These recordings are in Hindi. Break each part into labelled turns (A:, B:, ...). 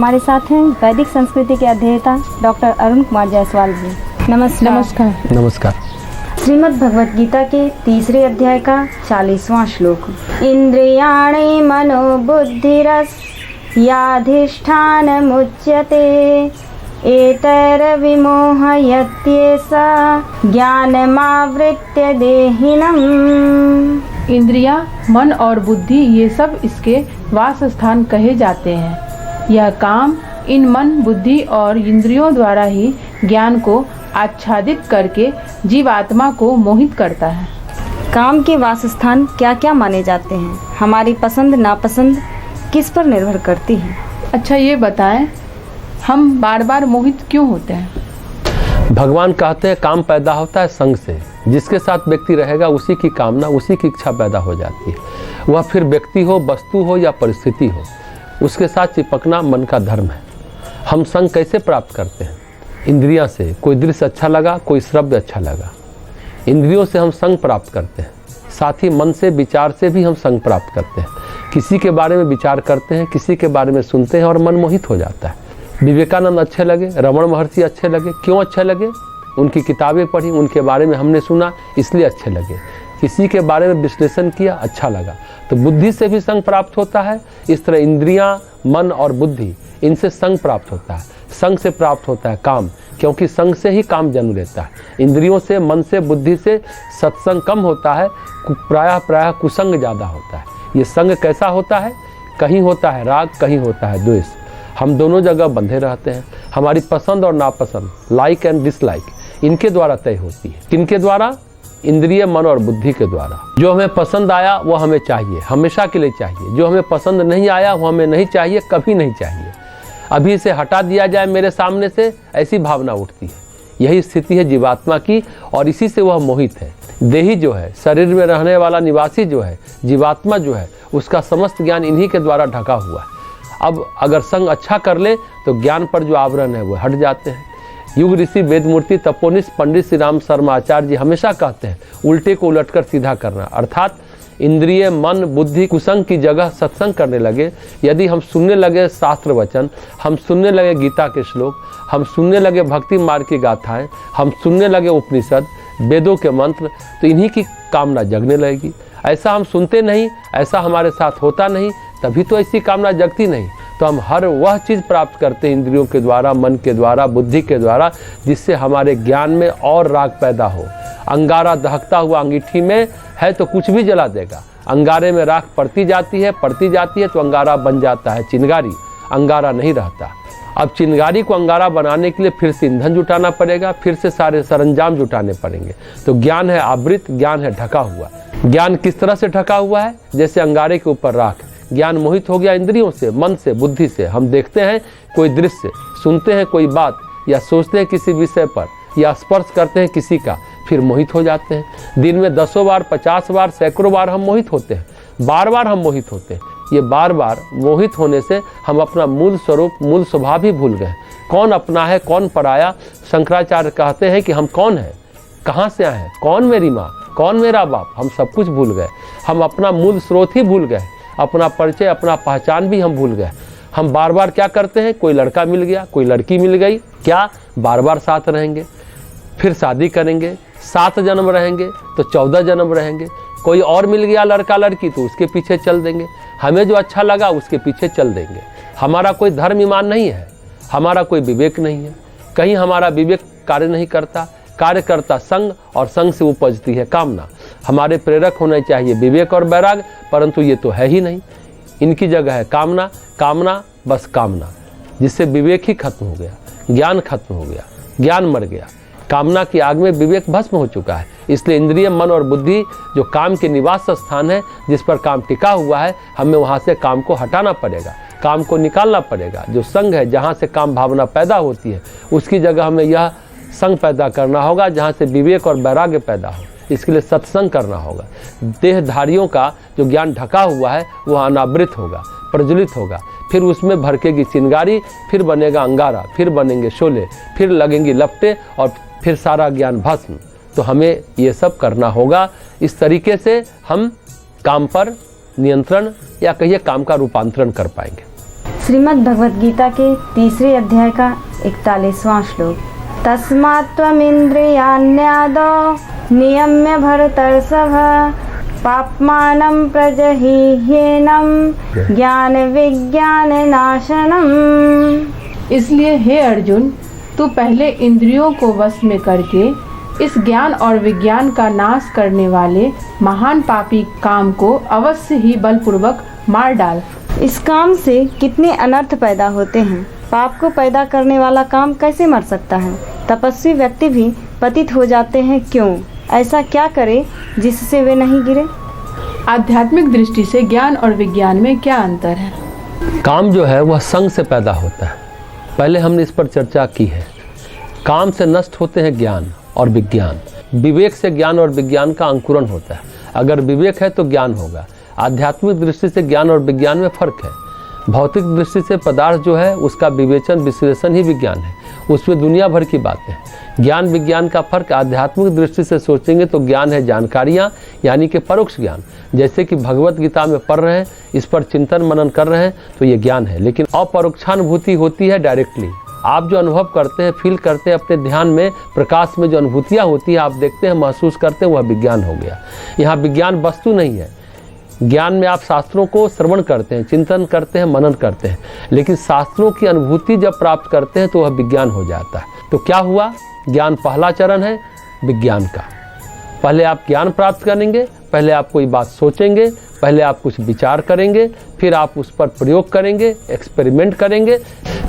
A: हमारे साथ हैं वैदिक संस्कृति के अध्येता डॉक्टर अरुण कुमार जायसवाल जी। नमस्कार।
B: नमस्कार।
C: नमस्कार।
A: श्रीमद् भगवत गीता के 3 अध्याय का 40वां श्लोक। इंद्रियाणि मनोबुद्धिरस याधिष्ठानमुच्यते एतैर्विमोहयत्येषा ज्ञानमावृत्य देहिनम्।
B: इंद्रियां, मन और बुद्धि ये सब इसके वास स्थान कहे जाते हैं। यह काम इन मन, बुद्धि और इंद्रियों द्वारा ही ज्ञान को आच्छादित करके जीवात्मा को मोहित करता है।
A: काम के वास स्थान क्या क्या माने जाते हैं? हमारी पसंद नापसंद किस पर निर्भर करती है?
B: अच्छा ये बताएं, हम बार बार मोहित क्यों होते हैं?
C: भगवान कहते हैं काम पैदा होता है संग से। जिसके साथ व्यक्ति रहेगा उसी की कामना, उसी की इच्छा पैदा हो जाती है। वह फिर व्यक्ति हो, वस्तु हो या परिस्थिति हो, उसके साथ चिपकना मन का धर्म है। हम संग कैसे प्राप्त करते हैं? इंद्रियां से। कोई दृश्य अच्छा लगा, कोई श्रव्य अच्छा लगा, इंद्रियों से हम संग प्राप्त करते हैं। साथ ही मन से, विचार से भी हम संग प्राप्त करते हैं। किसी के बारे में विचार करते हैं, किसी के बारे में सुनते हैं और मन मोहित हो जाता है। विवेकानंद अच्छे लगे, रमण महर्षि अच्छे लगे। क्यों अच्छे लगे? उनकी किताबें पढ़ी, उनके बारे में हमने सुना, इसलिए अच्छे लगे। किसी के बारे में विश्लेषण किया, अच्छा लगा। तो बुद्धि से भी संग प्राप्त होता है। इस तरह इंद्रियां, मन और बुद्धि, इनसे संग प्राप्त होता है। संग से प्राप्त होता है काम, क्योंकि संग से ही काम जन्म लेता है। इंद्रियों से, मन से, बुद्धि से सत्संग कम होता है, प्रायः कुसंग ज़्यादा होता है। ये संग कैसा होता है? कहीं होता है राग, कहीं होता है द्वेष। हम दोनों जगह बंधे रहते हैं। हमारी पसंद और नापसंद, लाइक एंड डिसलाइक, इनके द्वारा तय होती है। किनके द्वारा? इंद्रिय, मन और बुद्धि के द्वारा। जो हमें पसंद आया वो हमें चाहिए, हमेशा के लिए चाहिए। जो हमें पसंद नहीं आया वो हमें नहीं चाहिए, कभी नहीं चाहिए। अभी इसे हटा दिया जाए मेरे सामने से, ऐसी भावना उठती है। यही स्थिति है जीवात्मा की और इसी से वह मोहित है। देही जो है, शरीर में रहने वाला निवासी जो है, जीवात्मा जो है, उसका समस्त ज्ञान इन्हीं के द्वारा ढका हुआ है। अब अगर संग अच्छा कर ले तो ज्ञान पर जो आवरण है वो हट जाते हैं। युग ऋषि वेदमूर्ति तपोनिष्ठ पंडित श्री राम शर्मा आचार्य जी हमेशा कहते हैं उल्टे को उलटकर सीधा करना, अर्थात इंद्रिय, मन, बुद्धि कुसंग की जगह सत्संग करने लगे। यदि हम सुनने लगे शास्त्र वचन, हम सुनने लगे गीता के श्लोक, हम सुनने लगे भक्ति मार्ग की गाथाएं, हम सुनने लगे उपनिषद, वेदों के मंत्र, तो इन्हीं की कामना जगने लगेगी। ऐसा हम सुनते नहीं, ऐसा हमारे साथ होता नहीं, तभी तो ऐसी कामना जगती नहीं। तो हम हर वह चीज़ प्राप्त करते हैं इंद्रियों के द्वारा, मन के द्वारा, बुद्धि के द्वारा, जिससे हमारे ज्ञान में और राग पैदा हो। अंगारा दहकता हुआ अंगीठी में है तो कुछ भी जला देगा। अंगारे में राख पड़ती जाती है तो अंगारा बन जाता है चिंगारी, अंगारा नहीं रहता। अब चिंगारी को अंगारा बनाने के लिए फिर से ईंधन जुटाना पड़ेगा, फिर से सारे सरंजाम जुटाने पड़ेंगे। तो ज्ञान है आवृत, ज्ञान है ढका हुआ। ज्ञान किस तरह से ढका हुआ है? जैसे अंगारे के ऊपर राख। ज्ञान मोहित हो गया इंद्रियों से, मन से, बुद्धि से। हम देखते हैं कोई दृश्य, सुनते हैं कोई बात, या सोचते हैं किसी विषय पर, या स्पर्श करते हैं किसी का, फिर मोहित हो जाते हैं। दिन में 10 बार, 50 बार, सैकड़ों बार हम मोहित होते हैं। बार बार हम मोहित होते हैं। ये बार बार मोहित होने से हम अपना मूल स्वरूप, मूल स्वभाव ही भूल गए। कौन अपना है, कौन पराया? शंकराचार्य कहते हैं कि हम कौन हैं, कहाँ से आए हैं, कौन मेरी माँ, कौन मेरा बाप, हम सब कुछ भूल गए। हम अपना मूल स्रोत ही भूल गए, अपना परिचय, अपना पहचान भी हम भूल गए। हम बार बार क्या करते हैं? कोई लड़का मिल गया, कोई लड़की मिल गई, क्या बार बार साथ रहेंगे? फिर शादी करेंगे, 7 जन्म रहेंगे तो 14 जन्म रहेंगे। कोई और मिल गया लड़का लड़की तो उसके पीछे चल देंगे। हमें जो अच्छा लगा उसके पीछे चल देंगे। हमारा कोई धर्म ईमान नहीं है, हमारा कोई विवेक नहीं है। कहीं हमारा विवेक कार्य नहीं करता, कार्य करता संग, और संग से उपजती है कामना। हमारे प्रेरक होने चाहिए विवेक और वैराग, परंतु ये तो है ही नहीं। इनकी जगह है कामना, कामना, बस कामना, जिससे विवेक ही खत्म हो गया, ज्ञान खत्म हो गया, ज्ञान मर गया। कामना की आग में विवेक भस्म हो चुका है। इसलिए इंद्रिय, मन और बुद्धि जो काम के निवास स्थान है, जिस पर काम टिका हुआ है, हमें वहाँ से काम को हटाना पड़ेगा, काम को निकालना पड़ेगा। जो संग है, जहाँ से काम भावना पैदा होती है, उसकी जगह हमें यह संग पैदा करना होगा जहाँ से विवेक और वैराग्य पैदा हो। इसके लिए सत्संग करना होगा। देहधारियों का जो ज्ञान ढका हुआ है वह अनावृत होगा, प्रज्वलित होगा। फिर उसमें भड़केगी चिंगारी, फिर बनेगा अंगारा, फिर बनेंगे शोले, फिर लगेंगी लपटें और फिर सारा ज्ञान भस्म। तो हमें ये सब करना होगा। इस तरीके से हम काम पर नियंत्रण या कहिए काम का रूपांतरण कर पाएंगे।
A: श्रीमद् भगवद गीता के 3 अध्याय का 41वां श्लोक। तस्मात् त्वमिन्द्रियाण्यादौ नियम्य भरतर्षभ पाप्मानं प्रजह्येनं ज्ञान विज्ञान नाशनम।
B: इसलिए हे अर्जुन, तू पहले इंद्रियों को वश में करके इस ज्ञान और विज्ञान का नाश करने वाले महान पापी काम को अवश्य ही बलपूर्वक मार डाल।
A: इस काम से कितने अनर्थ पैदा होते हैं। पाप को पैदा करने वाला काम कैसे मर सकता है। तपस्वी व्यक्ति भी पतित हो जाते हैं, क्यों? ऐसा क्या करे जिससे वे नहीं गिरे?
B: आध्यात्मिक दृष्टि से ज्ञान और विज्ञान में क्या अंतर है?
C: काम जो है वह संग से पैदा होता है। पहले हमने इस पर चर्चा की है। काम से नष्ट होते हैं ज्ञान और विज्ञान। विवेक से ज्ञान और विज्ञान का अंकुरण होता है। अगर विवेक है तो ज्ञान होगा। आध्यात्मिक दृष्टि से ज्ञान और विज्ञान में फर्क है। भौतिक दृष्टि से पदार्थ जो है उसका विवेचन विश्लेषण ही विज्ञान है, उसमें दुनिया भर की बातें। ज्ञान विज्ञान का फर्क आध्यात्मिक दृष्टि से सोचेंगे तो ज्ञान है जानकारियाँ, यानी कि परोक्ष ज्ञान। जैसे कि भगवत गीता में पढ़ रहे हैं, इस पर चिंतन मनन कर रहे हैं तो ये ज्ञान है। लेकिन अपरोक्षानुभूति होती है डायरेक्टली। आप जो अनुभव करते हैं, फील करते हैं अपने ध्यान में, प्रकाश में जो अनुभूतियाँ होती है, आप देखते हैं, महसूस करते हैं, वह विज्ञान हो गया। यहाँ विज्ञान वस्तु नहीं है। ज्ञान में आप शास्त्रों को श्रवण करते हैं, चिंतन करते हैं, मनन करते हैं, लेकिन शास्त्रों की अनुभूति जब प्राप्त करते हैं तो वह विज्ञान हो जाता है। तो क्या हुआ? ज्ञान पहला चरण है विज्ञान का। पहले आप ज्ञान प्राप्त करेंगे, पहले आप कोई बात सोचेंगे, पहले आप कुछ विचार करेंगे, फिर आप उस पर प्रयोग करेंगे, एक्सपेरिमेंट करेंगे,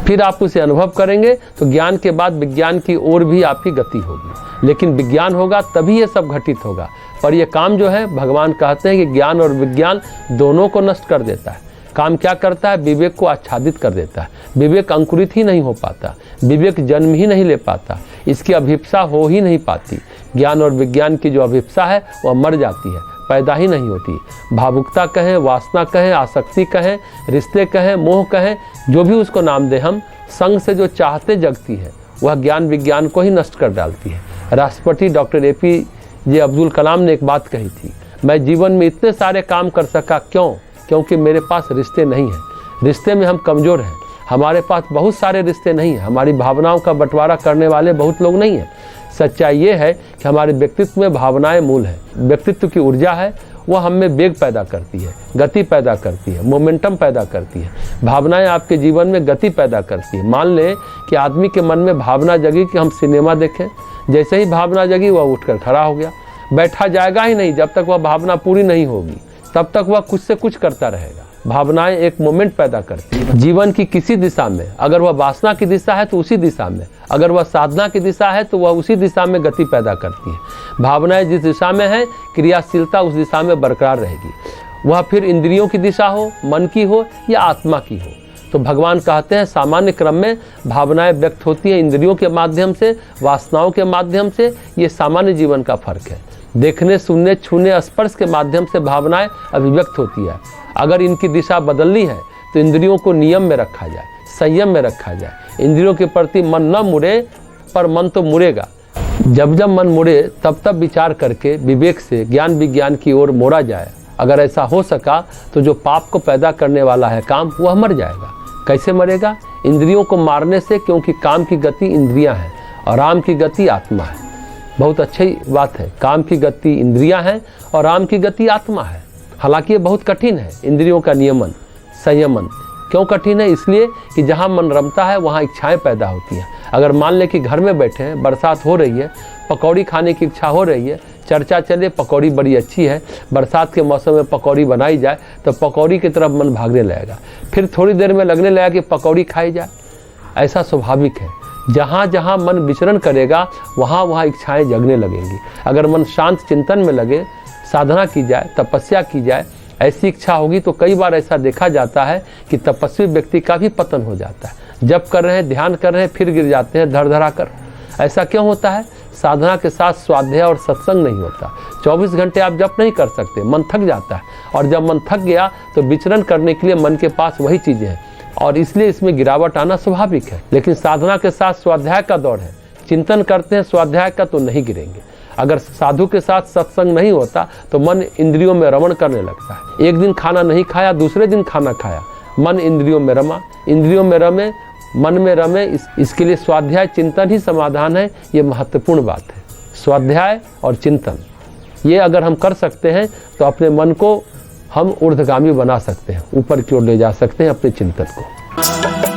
C: फिर आप उसे अनुभव करेंगे। तो ज्ञान के बाद विज्ञान की ओर भी आपकी गति होगी। लेकिन विज्ञान होगा तभी ये सब घटित होगा। पर यह काम जो है, भगवान कहते हैं कि ज्ञान और विज्ञान दोनों को नष्ट कर देता है। काम क्या करता है? विवेक को आच्छादित कर देता है। विवेक अंकुरित ही नहीं हो पाता, विवेक जन्म ही नहीं ले पाता, इसकी अभिप्सा हो ही नहीं पाती। ज्ञान और विज्ञान की जो अभिप्सा है वह मर जाती है, पैदा ही नहीं होती। भावुकता कहें, वासना कहें, आसक्ति कहें, रिश्ते कहें, मोह कहें, जो भी उसको नाम दे हम, संग से जो चाहते जगती है वह ज्ञान विज्ञान को ही नष्ट कर डालती है। राष्ट्रपति डॉक्टर APJ अब्दुल कलाम ने एक बात कही थी, मैं जीवन में इतने सारे काम कर सका, क्यों? क्योंकि मेरे पास रिश्ते नहीं हैं। रिश्ते में हम कमज़ोर हैं। हमारे पास बहुत सारे रिश्ते नहीं हैं। हमारी भावनाओं का बंटवारा करने वाले बहुत लोग नहीं हैं। सच्चाई ये है कि हमारे व्यक्तित्व में भावनाएं मूल है। व्यक्तित्व की ऊर्जा है, वह हम में वेग पैदा करती है, गति पैदा करती है, मोमेंटम पैदा करती है। भावनाएं आपके जीवन में गति पैदा करती है। मान लें कि आदमी के मन में भावना जगी कि हम सिनेमा देखें। जैसे ही भावना जगी वह उठकर खड़ा हो गया। बैठा जाएगा ही नहीं जब तक वह भावना पूरी नहीं होगी, तब तक वह कुछ से कुछ करता रहेगा। भावनाएं एक मोमेंट पैदा करती है जीवन की किसी दिशा में। अगर वह वासना की दिशा है तो उसी दिशा में, अगर वह साधना की दिशा है तो वह उसी दिशा में गति पैदा करती है। भावनाएं जिस दिशा में है, क्रियाशीलता उस दिशा में बरकरार रहेगी। वह फिर इंद्रियों की दिशा हो, मन की हो या आत्मा की हो। तो भगवान कहते हैं सामान्य क्रम में भावनाएं व्यक्त होती हैं इंद्रियों के माध्यम से, वासनाओं के माध्यम से। ये सामान्य जीवन का फर्क है। देखने, सुनने, छूने, स्पर्श के माध्यम से भावनाएं अभिव्यक्त होती है। अगर इनकी दिशा बदलनी है तो इंद्रियों को नियम में रखा जाए, संयम में रखा जाए। इंद्रियों के प्रति मन न मुड़े, पर मन तो मुड़ेगा। जब जब मन मुड़े तब तब विचार करके विवेक से ज्ञान विज्ञान की ओर मोड़ा जाए। अगर ऐसा हो सका तो जो पाप को पैदा करने वाला है काम, वह मर जाएगा। कैसे मरेगा? इंद्रियों को मारने से, क्योंकि काम की गति इंद्रियां हैं और राम की गति आत्मा है। बहुत अच्छी बात है। काम की गति इंद्रियां हैं और राम की गति आत्मा है। हालांकि ये बहुत कठिन है, इंद्रियों का नियमन, संयमन। क्यों कठिन है? इसलिए कि जहाँ मन रमता है वहाँ इच्छाएं पैदा होती हैं। अगर मान ले कि घर में बैठे हैं, बरसात हो रही है, पकौड़ी खाने की इच्छा हो रही है, चर्चा चले पकौड़ी बड़ी अच्छी है, बरसात के मौसम में पकौड़ी बनाई जाए तो पकौड़ी की तरफ मन भागने लगेगा। फिर थोड़ी देर में लगने लगेगा कि पकौड़ी खाई जाए। ऐसा स्वाभाविक है। जहाँ जहाँ मन विचरण करेगा वहाँ वहाँ इच्छाएं जगने लगेंगी। अगर मन शांत चिंतन में लगे, साधना की जाए, तपस्या की जाए, ऐसी इच्छा होगी तो कई बार ऐसा देखा जाता है कि तपस्वी व्यक्ति का भी पतन हो जाता है। जप कर रहे हैं, ध्यान कर रहे हैं, फिर गिर जाते हैं धड़ धड़ा कर। ऐसा क्यों होता है? साधना के साथ स्वाध्याय और सत्संग नहीं होता। 24 घंटे आप जप नहीं कर सकते, मन थक जाता है। और जब मन थक गया तो विचरण करने के लिए मन के पास वही चीज़ें हैं और इसलिए इसमें गिरावट आना स्वाभाविक है। लेकिन साधना के साथ स्वाध्याय का दौर है, चिंतन करते हैं स्वाध्याय का तो नहीं गिरेंगे। अगर साधु के साथ सत्संग नहीं होता तो मन इंद्रियों में रमण करने लगता है। एक दिन खाना नहीं खाया, दूसरे दिन खाना खाया, मन इंद्रियों में रमा। इंद्रियों में रमे, मन में रमे, इसके लिए स्वाध्याय चिंतन ही समाधान है। ये महत्वपूर्ण बात है। स्वाध्याय और चिंतन ये अगर हम कर सकते हैं तो अपने मन को हम ऊर्ध्वगामी बना सकते हैं, ऊपर की ओर ले जा सकते हैं अपने चिंतन को।